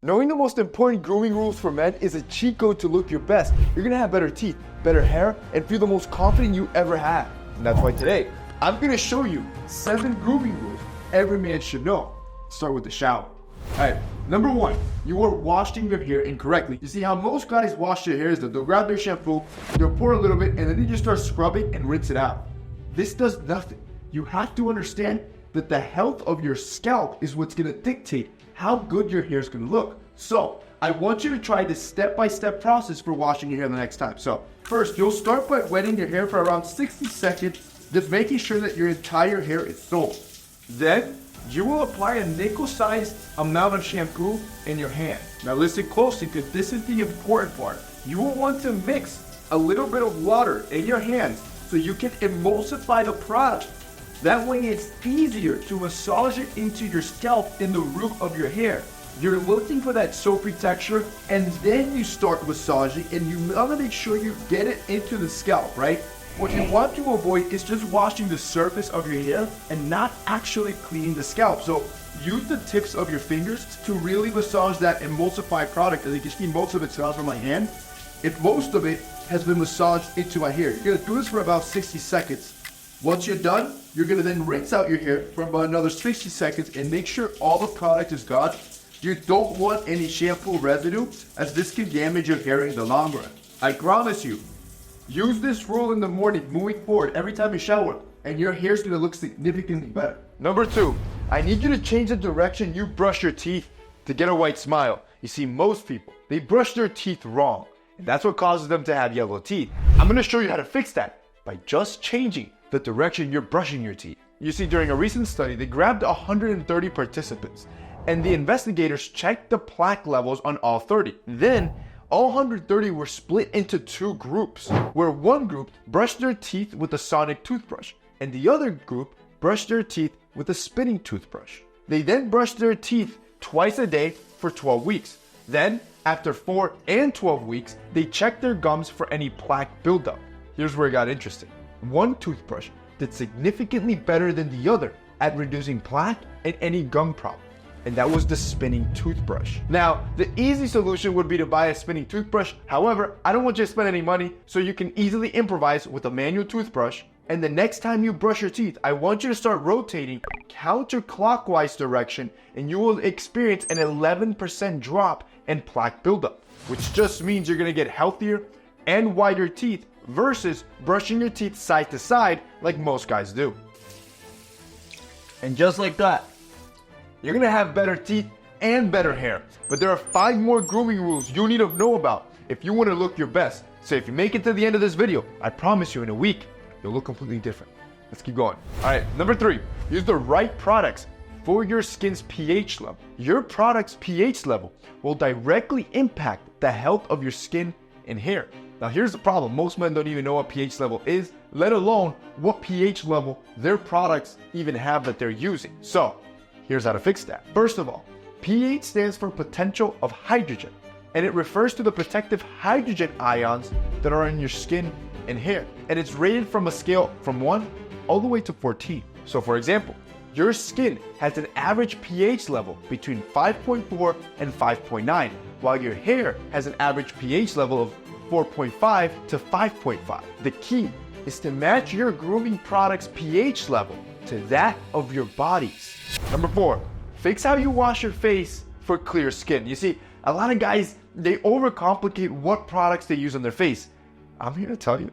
Knowing the most important grooming rules for men is a cheat code to look your best. You're gonna have better teeth, better hair, and feel the most confident you ever had. And that's why today, I'm gonna show you 7 grooming rules every man should know. Start with the shower. Alright, number 1, you are washing your hair incorrectly. You see how most guys wash their hair is that they'll grab their shampoo, they'll pour a little bit, and then they just start scrubbing and rinse it out. This does nothing. You have to understand that the health of your scalp is what's gonna dictate how good your hair is gonna look. So, I want you to try this step-by-step process for washing your hair the next time. So, first, you'll start by wetting your hair for around 60 seconds, just making sure that your entire hair is soaked. Then, you will apply a nickel-sized amount of shampoo in your hand. Now listen closely because this is the important part. You will want to mix a little bit of water in your hands so you can emulsify the product. That way it's easier to massage it into your scalp in the root of your hair. You're looking for that soapy texture and then you start massaging and you want to make sure you get it into the scalp, right? What you want to avoid is just washing the surface of your hair and not actually cleaning the scalp. So use the tips of your fingers to really massage that emulsified product. As you can see, most of it's out from my hand. Most of it has been massaged into my hair. You're gonna do this for about 60 seconds. Once you're done, you're gonna then rinse out your hair for about another 60 seconds and make sure all the product is gone. You don't want any shampoo residue as this can damage your hair in the long run. I promise you, use this rule in the morning moving forward every time you shower and your hair's gonna look significantly better. Number 2, I need you to change the direction you brush your teeth to get a white smile. You see, most people, they brush their teeth wrong and that's what causes them to have yellow teeth. I'm gonna show you how to fix that by just changing the direction you're brushing your teeth. You see, during a recent study, they grabbed 130 participants and the investigators checked the plaque levels on all 30. Then, all 130 were split into 2 groups, where one group brushed their teeth with a sonic toothbrush and the other group brushed their teeth with a spinning toothbrush. They then brushed their teeth twice a day for 12 weeks. Then, after 4 and 12 weeks, they checked their gums for any plaque buildup. Here's where it got interesting. One toothbrush did significantly better than the other at reducing plaque and any gum problem, and that was the spinning toothbrush. Now, the easy solution would be to buy a spinning toothbrush. However, I don't want you to spend any money, so you can easily improvise with a manual toothbrush. And the next time you brush your teeth, I want you to start rotating counterclockwise direction, and you will experience an 11% drop in plaque buildup, which just means you're gonna get healthier and whiter teeth versus brushing your teeth side to side like most guys do. And just like that, you're gonna have better teeth and better hair. But there are 5 more grooming rules you need to know about if you want to look your best. So if you make it to the end of this video, I promise you in a week, you'll look completely different. Let's keep going. Alright, number 3, use the right products for your skin's pH level. Your product's pH level will directly impact the health of your skin and hair. Now here's the problem, most men don't even know what pH level is, let alone what pH level their products even have that they're using. So, here's how to fix that. First of all, pH stands for potential of hydrogen, and it refers to the protective hydrogen ions that are in your skin and hair. And it's rated from a scale from 1 all the way to 14. So for example, your skin has an average pH level between 5.4 and 5.9, while your hair has an average pH level of 4.5 to 5.5. The key is to match your grooming product's pH level to that of your body's. Number 4, fix how you wash your face for clear skin. You see, a lot of guys, they overcomplicate what products they use on their face. I'm here to tell you,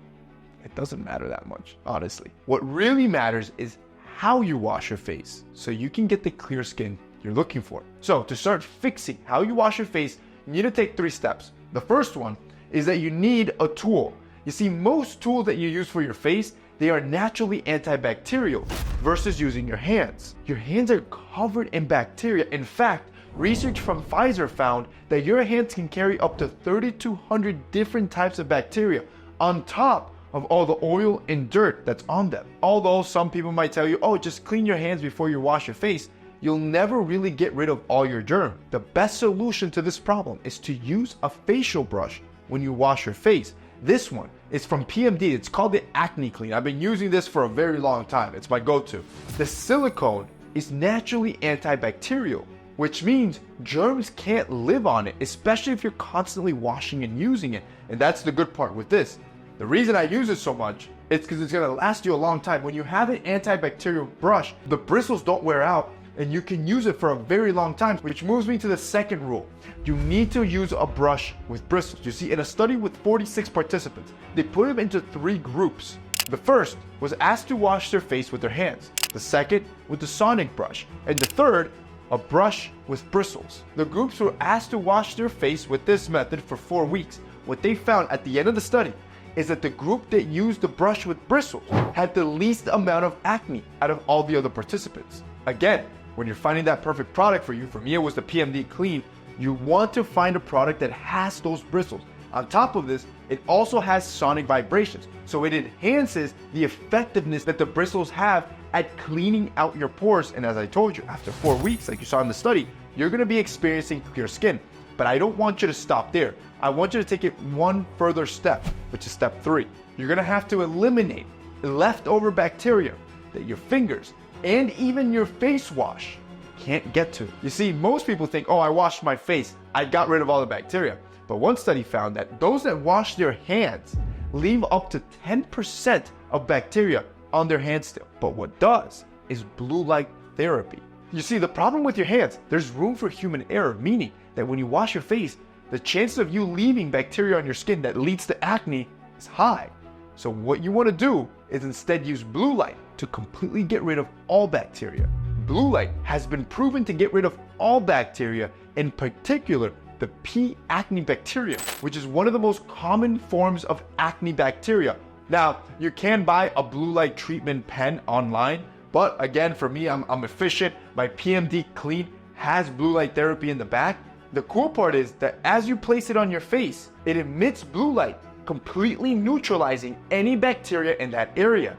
it doesn't matter that much, honestly. What really matters is how you wash your face so you can get the clear skin you're looking for. So to start fixing how you wash your face, you need to take 3 steps. The first one is that you need a tool. You see, most tools that you use for your face, they are naturally antibacterial versus using your hands. Your hands are covered in bacteria. In fact, research from Pfizer found that your hands can carry up to 3,200 different types of bacteria on top of all the oil and dirt that's on them. Although some people might tell you, oh, just clean your hands before you wash your face, you'll never really get rid of all your germ. The best solution to this problem is to use a facial brush when you wash your face. This one is from PMD. It's called the Acne Clean. I've been using this for a very long time. It's my go-to. The silicone is naturally antibacterial which means germs can't live on it, especially if you're constantly washing and using it. And that's the good part with this. The reason I use it so much is because it's going to last you a long time. When you have an antibacterial brush, the bristles don't wear out and you can use it for a very long time, which moves me to the second rule. You need to use a brush with bristles. You see, in a study with 46 participants, they put them into 3 groups. The first was asked to wash their face with their hands, the second with the sonic brush, and the third, a brush with bristles. The groups were asked to wash their face with this method for 4 weeks. What they found at the end of the study is that the group that used the brush with bristles had the least amount of acne out of all the other participants. Again, when you're finding that perfect product for you, for me it was the PMD Clean, you want to find a product that has those bristles. On top of this, it also has sonic vibrations, so it enhances the effectiveness that the bristles have at cleaning out your pores. And as I told you, after 4 weeks, like you saw in the study, you're going to be experiencing clear skin. But I don't want you to stop there. I want you to take it one further step, which is step 3. You're going to have to eliminate leftover bacteria that your fingers and even your face wash can't get to. You see, most people think, oh, I washed my face, I got rid of all the bacteria. But one study found that those that wash their hands leave up to 10% of bacteria on their hands still. But what does is blue light therapy. You see, the problem with your hands, there's room for human error, meaning that when you wash your face, the chances of you leaving bacteria on your skin that leads to acne is high. So what you want to do is instead use blue light to completely get rid of all bacteria. Blue light has been proven to get rid of all bacteria, in particular the P. acne bacteria, which is one of the most common forms of acne bacteria. Now, you can buy a blue light treatment pen online, but again, for me, I'm efficient. My PMD Clean has blue light therapy in the back. The cool part is that as you place it on your face, it emits blue light, completely neutralizing any bacteria in that area.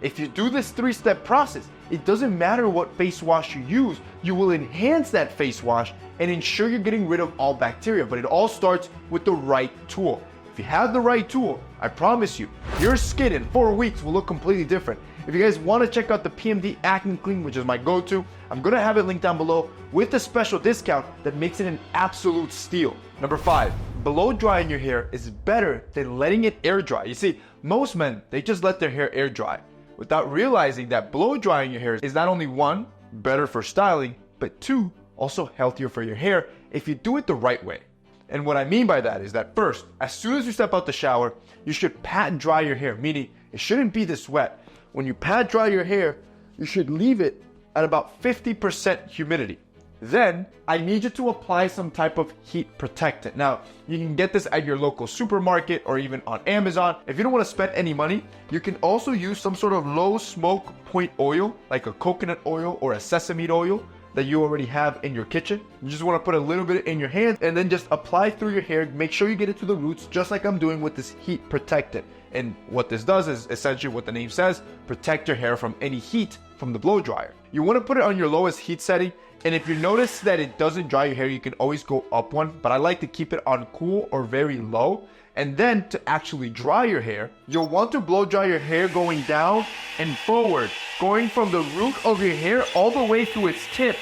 If you do this 3-step process, it doesn't matter what face wash you use, you will enhance that face wash and ensure you're getting rid of all bacteria. But it all starts with the right tool. If you have the right tool, I promise you, your skin in 4 weeks will look completely different. If you guys want to check out the PMD Acne Clean, which is my go-to, I'm going to have it linked down below with a special discount that makes it an absolute steal. Number 5, blow drying your hair is better than letting it air dry. You see, most men, they just let their hair air dry without realizing that blow drying your hair is not only 1, better for styling, but 2, also healthier for your hair if you do it the right way. And what I mean by that is that first, as soon as you step out the shower, you should pat and dry your hair, meaning it shouldn't be this wet. When you pat dry your hair, you should leave it at about 50% humidity. Then, I need you to apply some type of heat protectant. Now, you can get this at your local supermarket or even on Amazon. If you don't want to spend any money, you can also use some sort of low smoke point oil, like a coconut oil or a sesame oil that you already have in your kitchen. You just want to put a little bit in your hand and then just apply through your hair. Make sure you get it to the roots, just like I'm doing with this heat protectant. And what this does is essentially what the name says, protect your hair from any heat from the blow dryer. You want to put it on your lowest heat setting, and if you notice that it doesn't dry your hair, you can always go up one, but I like to keep it on cool or very low. And then to actually dry your hair, you'll want to blow dry your hair going down and forward, going from the root of your hair all the way to its tip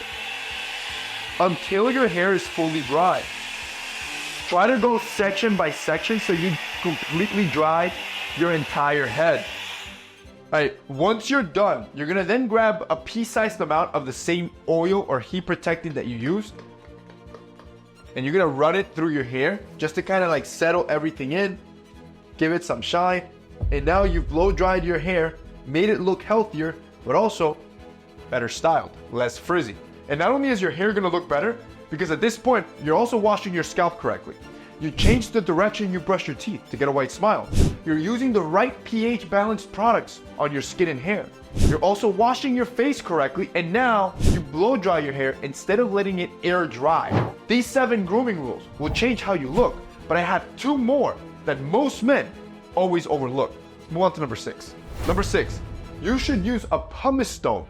until your hair is fully dry. Try to go section by section so you completely dry your entire head. Alright, once you're done, you're gonna then grab a pea-sized amount of the same oil or heat protectant that you used, and you're gonna run it through your hair just to kind of like settle everything in, give it some shine, and now you've blow dried your hair, made it look healthier, but also better styled, less frizzy. And not only is your hair gonna look better, because at this point, you're also washing your scalp correctly. You change the direction you brush your teeth to get a white smile. You're using the right pH balanced products on your skin and hair. You're also washing your face correctly, and now you blow dry your hair instead of letting it air dry. These 7 grooming rules will change how you look, but I have 2 more that most men always overlook. Move on to number 6. Number 6, you should use a pumice stone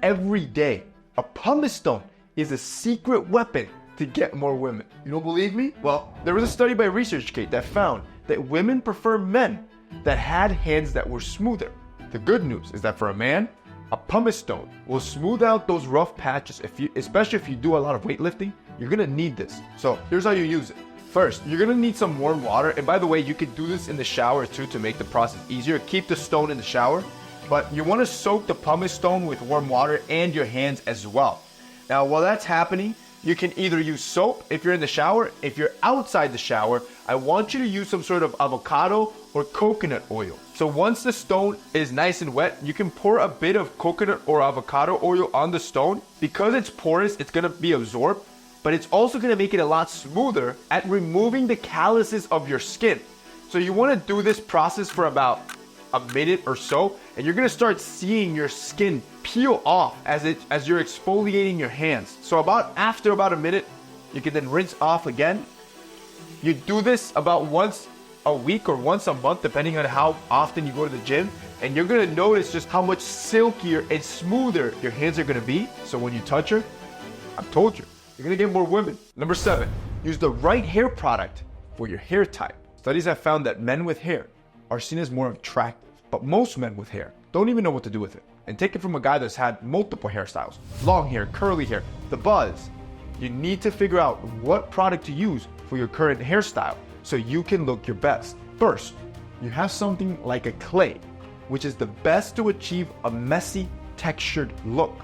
every day. A pumice stone is a secret weapon to get more women. You don't believe me? Well, there was a study by ResearchGate that found that women prefer men that had hands that were smoother. The good news is that for a man, A pumice stone will smooth out those rough patches, especially if you do a lot of weightlifting. You're gonna need this. So here's how you use it. First, you're gonna need some warm water. And by the way, you can do this in the shower too to make the process easier. Keep the stone in the shower, but you wanna soak the pumice stone with warm water and your hands as well. Now, while that's happening, you can either use soap if you're in the shower. If you're outside the shower, I want you to use some sort of avocado or coconut oil. So once the stone is nice and wet, you can pour a bit of coconut or avocado oil on the stone. Because it's porous, it's gonna be absorbed, but it's also gonna make it a lot smoother at removing the calluses of your skin. So you wanna do this process for about a minute or so, and you're gonna start seeing your skin peel off as you're exfoliating your hands. So after about a minute, you can then rinse off again. You do this about once a week or once a month, depending on how often you go to the gym, and you're gonna notice just how much silkier and smoother your hands are gonna be. So when you touch her, I've told you, you're gonna get more women. Number 7, use the right hair product for your hair type. Studies have found that men with hair are seen as more attractive, but most men with hair don't even know what to do with it. And take it from a guy that's had multiple hairstyles, long hair, curly hair, the buzz. You need to figure out what product to use for your current hairstyle so you can look your best. First, you have something like a clay, which is the best to achieve a messy, textured look.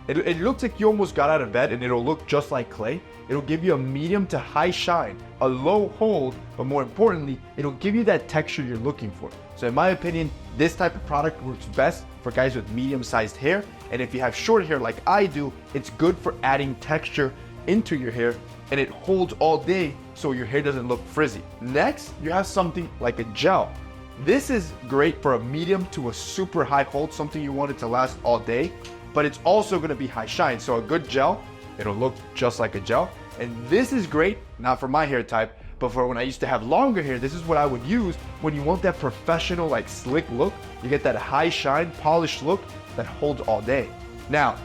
It looks like you almost got out of bed and it'll look just like clay. It'll give you a medium to high shine, a low hold, but more importantly, it'll give you that texture you're looking for. So in my opinion, this type of product works best for guys with medium-sized hair. And if you have short hair like I do, it's good for adding texture into your hair, and it holds all day so your hair doesn't look frizzy. Next, you have something like a gel. This is great for a medium to a super high hold, something you want it to last all day, but it's also gonna be high shine. So a good gel, it'll look just like a gel. And this is great, not for my hair type, but for when I used to have longer hair, this is what I would use when you want that professional, like slick look. You get that high shine, polished look that holds all day. Now,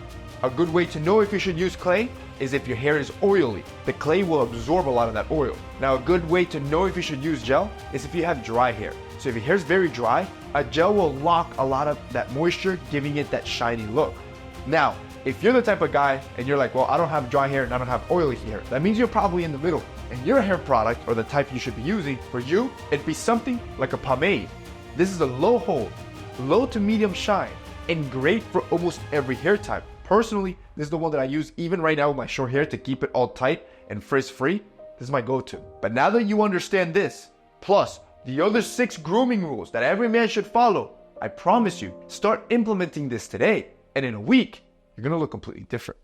a good way to know if you should use clay is if your hair is oily. The clay will absorb a lot of that oil. Now, a good way to know if you should use gel is if you have dry hair. So if your hair is very dry, a gel will lock a lot of that moisture, giving it that shiny look. Now, if you're the type of guy and you're like, well, I don't have dry hair and I don't have oily hair, that means you're probably in the middle. And your hair product, or the type you should be using, for you, it'd be something like a pomade. This is a low hold, low to medium shine, and great for almost every hair type. Personally, this is the one that I use even right now with my short hair to keep it all tight and frizz-free. This is my go-to. But now that you understand this, plus the other 6 grooming rules that every man should follow, I promise you, start implementing this today. And in a week, you're gonna look completely different.